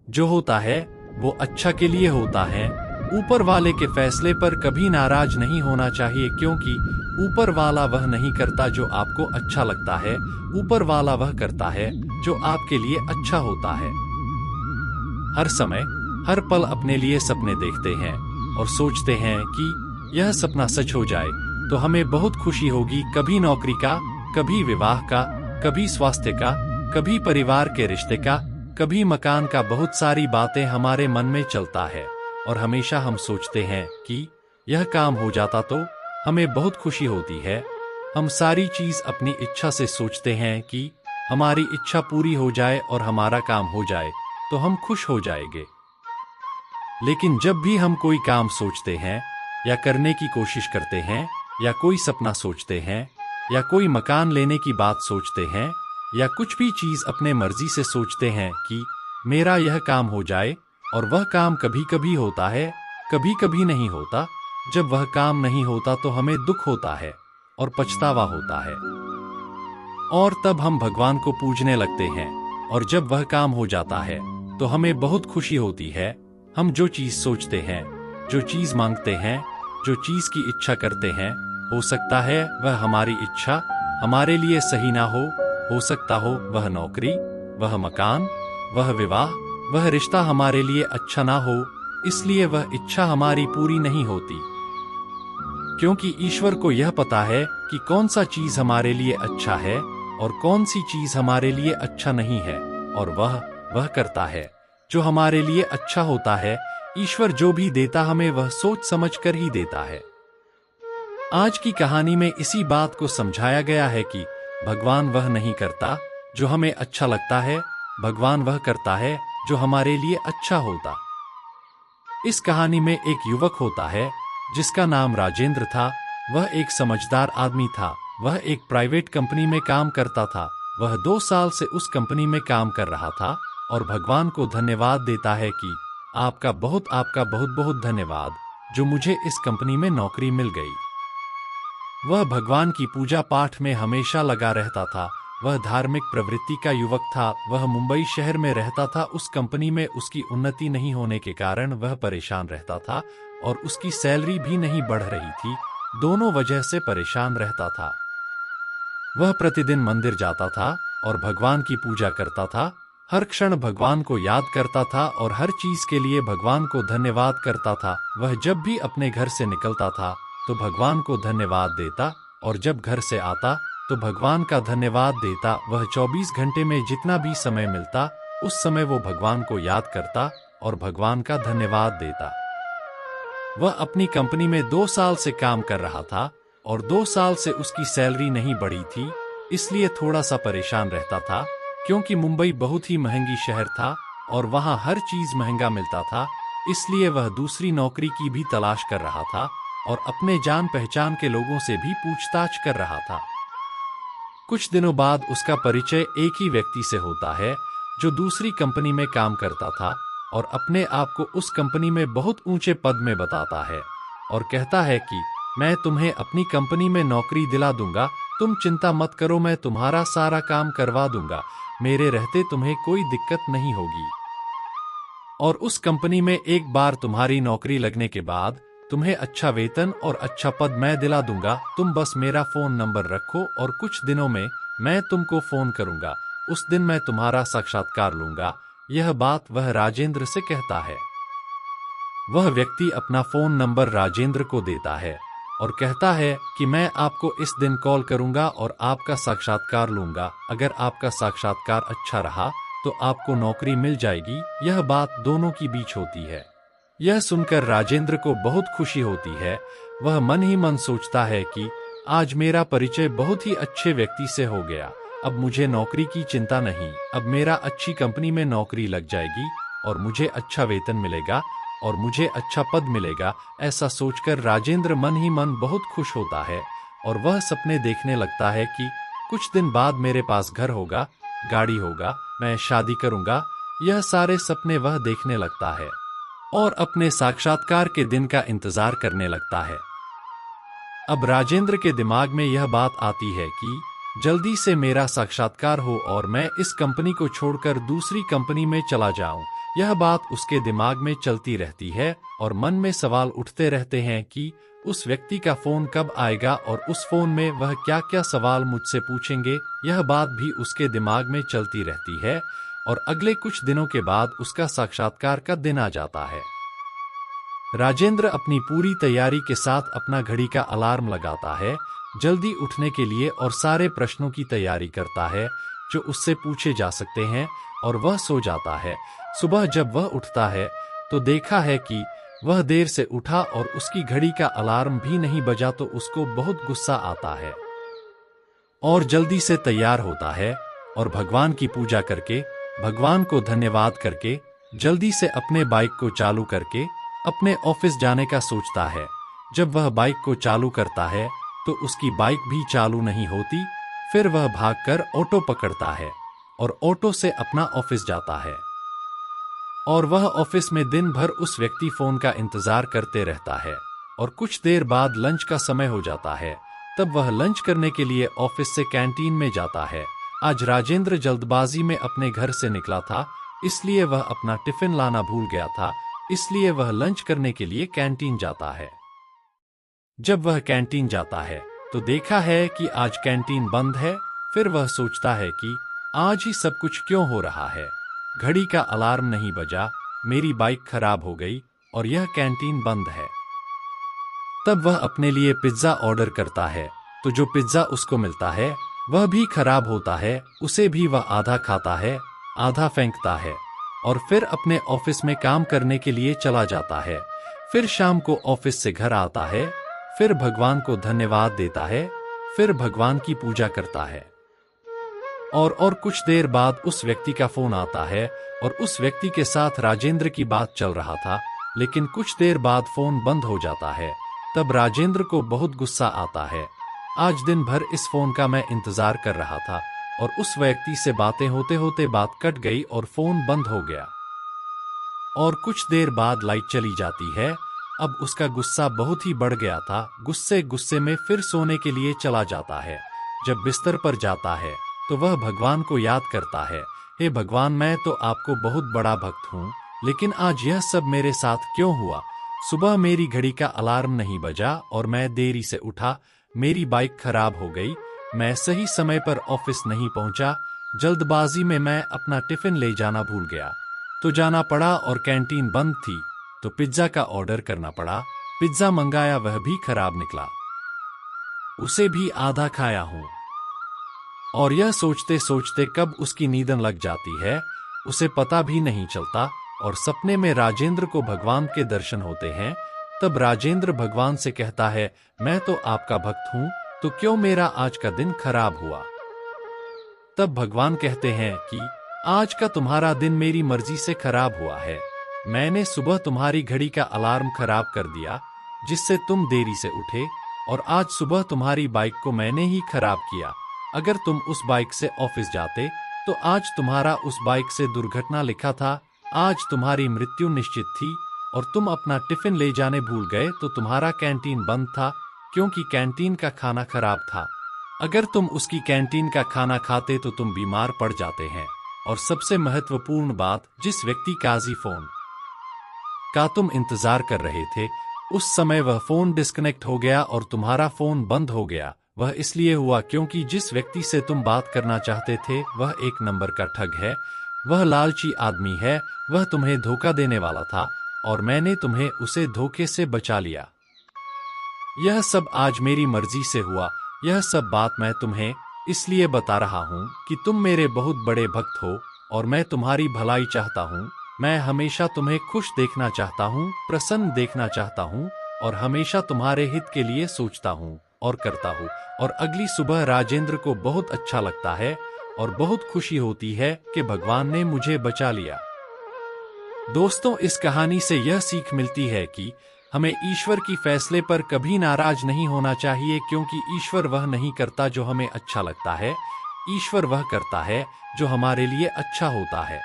जो होता है वो अच्छा के लिए होता है। ऊपर वाले के फैसले पर कभी नाराज नहीं होना चाहिए, क्योंकि ऊपर वाला वह नहीं करता जो आपको अच्छा लगता है, ऊपर वाला वह करता है जो आपके लिए अच्छा होता है। हर समय हर पल अपने लिए सपने देखते हैं और सोचते हैं कि यह सपना सच हो जाए तो हमें बहुत खुशी होगी। कभी नौकरी का, कभी विवाह का, कभी स्वास्थ्य का, कभी परिवार के रिश्ते का, कभी मकान का। बहुत सारी बातें हमारे मन में चलता है और हमेशा हम सोचते हैं कि यह काम हो जाता तो हमें बहुत खुशी होती है। हम सारी चीज अपनी इच्छा से सोचते हैं कि हमारी इच्छा पूरी हो जाए और हमारा काम हो जाए तो हम खुश हो जाएंगे। लेकिन जब भी हम कोई काम सोचते हैं या करने की कोशिश करते हैं या कोई सपना सोचते हैं या कोई मकान लेने की बात सोचते हैं या कुछ भी चीज अपने मर्जी से सोचते हैं कि मेरा यह काम हो जाए, और वह काम कभी कभी होता है, कभी कभी नहीं होता। जब वह काम नहीं होता तो हमें दुख होता है और पछतावा होता है, और तब हम भगवान को पूजने लगते हैं। और जब वह काम हो जाता है तो हमें बहुत खुशी होती है। हम जो चीज सोचते हैं, जो चीज मांगते हैं, जो चीज की इच्छा करते हैं, हो सकता है वह हमारी इच्छा हमारे लिए सही ना हो सकता हो वह नौकरी, वह मकान, वह विवाह, वह रिश्ता हमारे लिए अच्छा ना हो, इसलिए वह इच्छा हमारी पूरी नहीं होती। क्योंकि ईश्वर को यह पता है कि कौन सा चीज हमारे लिए अच्छा है और कौन सी चीज हमारे लिए अच्छा नहीं है, और वह करता है जो हमारे लिए अच्छा होता है। ईश्वर जो भी देता हमें वह सोच समझ कर ही देता है। आज की कहानी में इसी बात को समझाया गया है कि भगवान वह नहीं करता जो हमें अच्छा लगता है, भगवान वह करता है जो हमारे लिए अच्छा होता। इस कहानी में एक युवक होता है जिसका नाम राजेंद्र था। वह एक समझदार आदमी था। वह एक प्राइवेट कंपनी में काम करता था। वह 2 साल से उस कंपनी में काम कर रहा था और भगवान को धन्यवाद देता है कि आपका बहुत बहुत धन्यवाद जो मुझे इस कंपनी में नौकरी मिल गई। वह भगवान की पूजा पाठ में हमेशा लगा रहता था। वह धार्मिक प्रवृत्ति का युवक था। वह मुंबई शहर में रहता था। उस कंपनी में उसकी उन्नति नहीं होने के कारण वह परेशान रहता था और उसकी सैलरी भी नहीं बढ़ रही थी। दोनों वजह से परेशान रहता था। वह प्रतिदिन मंदिर जाता था और भगवान की पूजा करता था। हर क्षण भगवान को याद करता था और हर चीज के लिए भगवान को धन्यवाद करता था। वह जब भी अपने घर से निकलता था तो भगवान को धन्यवाद देता, और जब घर से आता तो भगवान का धन्यवाद देता। वह 24 घंटे में जितना भी समय मिलता उस समय वो भगवान को याद करता और भगवान का धन्यवाद देता। वह अपनी कंपनी में 2 साल से काम कर रहा था और 2 साल से उसकी सैलरी नहीं बढ़ी थी, इसलिए थोड़ा सा परेशान रहता था। क्योंकि मुंबई बहुत ही महंगी शहर था और वहां हर चीज महंगा मिलता था, इसलिए वह दूसरी नौकरी की भी तलाश कर रहा था और अपने जान पहचान के लोगों से भी पूछताछ कर रहा था। कुछ दिनों बाद उसका परिचय एक ही व्यक्ति से होता है जो दूसरी कंपनी में काम करता था और अपने आप को उस कंपनी में बहुत ऊंचे पद में बताता है और कहता है कि मैं तुम्हें अपनी कंपनी में नौकरी दिला दूंगा, तुम चिंता मत करो, मैं तुम्हारा सारा काम करवा दूंगा, मेरे रहते तुम्हें कोई दिक्कत नहीं होगी। और उस कंपनी में एक बार तुम्हारी नौकरी लगने के बाद तुम्हें अच्छा वेतन और अच्छा पद मैं दिला दूंगा, तुम बस मेरा फोन नंबर रखो और कुछ दिनों में मैं तुमको फोन करूंगा, उस दिन मैं तुम्हारा साक्षात्कार लूंगा। यह बात वह राजेंद्र से कहता है। वह व्यक्ति अपना फोन नंबर राजेंद्र को देता है और कहता है कि मैं आपको इस दिन कॉल करूंगा और आपका साक्षात्कार लूंगा। अगर आपका साक्षात्कार अच्छा रहा तो आपको नौकरी मिल जाएगी। यह बात दोनों की बीच होती है। यह सुनकर राजेंद्र को बहुत खुशी होती है। वह मन ही मन सोचता है कि आज मेरा परिचय बहुत ही अच्छे व्यक्ति से हो गया, अब मुझे नौकरी की चिंता नहीं, अब मेरा अच्छी कंपनी में नौकरी लग जाएगी और मुझे अच्छा वेतन मिलेगा और मुझे अच्छा पद मिलेगा। ऐसा सोचकर राजेंद्र मन ही मन बहुत खुश होता है और वह सपने देखने लगता है कि कुछ दिन बाद मेरे पास घर होगा, गाड़ी होगा, मैं शादी करूंगा। यह सारे सपने वह देखने लगता है और अपने साक्षात्कार के दिन का इंतजार करने लगता है। अब राजेंद्र के दिमाग में यह बात आती है कि जल्दी से मेरा साक्षात्कार हो और मैं इस कंपनी को छोड़कर दूसरी कंपनी में चला जाऊं। यह बात उसके दिमाग में चलती रहती है और मन में सवाल उठते रहते हैं कि उस व्यक्ति का फोन कब आएगा और उस फोन में वह क्या क्या सवाल मुझसे पूछेंगे। यह बात भी उसके दिमाग में चलती रहती है और अगले कुछ दिनों के बाद उसका साक्षात्कार का दिन आ जाता है। राजेंद्र अपनी पूरी तैयारी के साथ अपना घड़ी का अलार्म लगाता है, जल्दी उठने के लिए और सारे प्रश्नों की तैयारी करता है जो उससे पूछे जा सकते हैं और वह सो जाता है। सुबह जब वह उठता है तो देखा है कि वह देर से उठा और उसकी घड़ी का अलार्म भी नहीं बजा तो उसको बहुत गुस्सा आता है और जल्दी से तैयार होता है और भगवान की पूजा करके, भगवान को धन्यवाद करके, जल्दी से अपने बाइक को चालू करके अपने ऑफिस जाने का सोचता है। जब वह बाइक को चालू करता है तो उसकी बाइक भी चालू नहीं होती। फिर वह भागकर ऑटो पकड़ता है और ऑटो से अपना ऑफिस जाता है और वह ऑफिस में दिन भर उस व्यक्ति फोन का इंतजार करते रहता है और कुछ देर बाद लंच का समय हो जाता है। तब वह लंच करने के लिए ऑफिस से कैंटीन में जाता है। आज राजेंद्र जल्दबाजी में अपने घर से निकला था, इसलिए वह अपना टिफिन लाना भूल गया था, इसलिए वह लंच करने के लिए कैंटीन जाता है। जब वह कैंटीन जाता है तो देखा है कि आज कैंटीन बंद है। फिर वह सोचता है कि आज ही सब कुछ क्यों हो रहा है, घड़ी का अलार्म नहीं बजा, मेरी बाइक खराब हो गई और यह कैंटीन बंद है। तब वह अपने लिए पिज्जा ऑर्डर करता है तो जो पिज्जा उसको मिलता है वह भी खराब होता है। उसे भी वह आधा खाता है, आधा फेंकता है और फिर अपने ऑफिस में काम करने के लिए चला जाता है। फिर शाम को ऑफिस से घर आता है, फिर भगवान को धन्यवाद देता है, फिर भगवान की पूजा करता है और कुछ देर बाद उस व्यक्ति का फोन आता है और उस व्यक्ति के साथ राजेंद्र की बात चल रहा था, लेकिन कुछ देर बाद फोन बंद हो जाता है। तब राजेंद्र को बहुत गुस्सा आता है। आज दिन भर इस फोन का मैं इंतजार कर रहा था और उस व्यक्ति से बातें होते होते बात कट गई और फोन बंद हो गया और कुछ देर बाद लाइट चली जाती है। अब उसका गुस्सा बहुत ही बढ़ गया था। गुस्से में फिर सोने के लिए चला जाता है। जब बिस्तर पर जाता है तो वह भगवान को याद करता है, हे भगवान, मैं तो आपको बहुत बड़ा भक्त हूँ, लेकिन आज यह सब मेरे साथ क्यों हुआ। सुबह मेरी घड़ी का अलार्म नहीं बजा और मैं देरी से उठा, मेरी बाइक खराब हो गई, मैं सही समय पर ऑफिस नहीं पहुंचा, जल्दबाजी में मैं अपना टिफिन ले जाना भूल गया तो जाना पड़ा और कैंटीन बंद थी तो पिज्जा का ऑर्डर करना पड़ा। पिज्जा मंगाया, वह भी खराब निकला, उसे भी आधा खाया हूं। और यह सोचते सोचते कब उसकी नींदन लग जाती है उसे पता भी नहीं चलता और सपने में राजेंद्र को भगवान के दर्शन होते हैं। तब राजेंद्र भगवान से कहता है, मैं तो आपका भक्त हूं, तो क्यों मेरा आज का दिन खराब हुआ। तब भगवान कहते हैं कि आज का तुम्हारा दिन मेरी मर्जी से खराब हुआ है। मैंने सुबह तुम्हारी घड़ी का अलार्म खराब कर दिया जिससे तुम देरी से उठे और आज सुबह तुम्हारी बाइक को मैंने ही खराब किया। अगर तुम उस बाइक से ऑफिस जाते तो आज तुम्हारा उस बाइक से दुर्घटना लिखा था, आज तुम्हारी मृत्यु निश्चित थी और तुम अपना टिफिन ले जाने भूल गए तो तुम्हारा कैंटीन बंद था क्योंकि कैंटीन का खाना खराब था। अगर तुम उसकी कैंटीन का खाना खाते तो तुम बीमार पड़ जाते हैं। और सबसे महत्वपूर्ण बात, जिस व्यक्ति काजी फोन का तुम इंतजार कर रहे थे उस समय वह फोन डिस्कनेक्ट हो गया और तुम्हारा फोन बंद हो गया। वह इसलिए हुआ क्योंकि जिस व्यक्ति से तुम बात करना चाहते थे वह एक नंबर का ठग है, वह लालची आदमी है, वह तुम्हें धोखा देने वाला था और मैंने तुम्हें उसे धोखे से बचा लिया। यह सब आज मेरी मर्जी से हुआ। यह सब बात मैं तुम्हें इसलिए बता रहा हूँ कि तुम मेरे बहुत बड़े भक्त हो और मैं तुम्हारी भलाई चाहता हूँ। मैं हमेशा तुम्हें खुश देखना चाहता हूँ, प्रसन्न देखना चाहता हूँ और हमेशा तुम्हारे हित के लिए सोचता हूँ और करता हूँ। और अगली सुबह राजेंद्र को बहुत अच्छा लगता है और बहुत खुशी होती है कि भगवान ने मुझे बचा लिया। दोस्तों, इस कहानी से यह सीख मिलती है कि हमें ईश्वर की फैसले पर कभी नाराज नहीं होना चाहिए, क्योंकि ईश्वर वह नहीं करता जो हमें अच्छा लगता है, ईश्वर वह करता है जो हमारे लिए अच्छा होता है।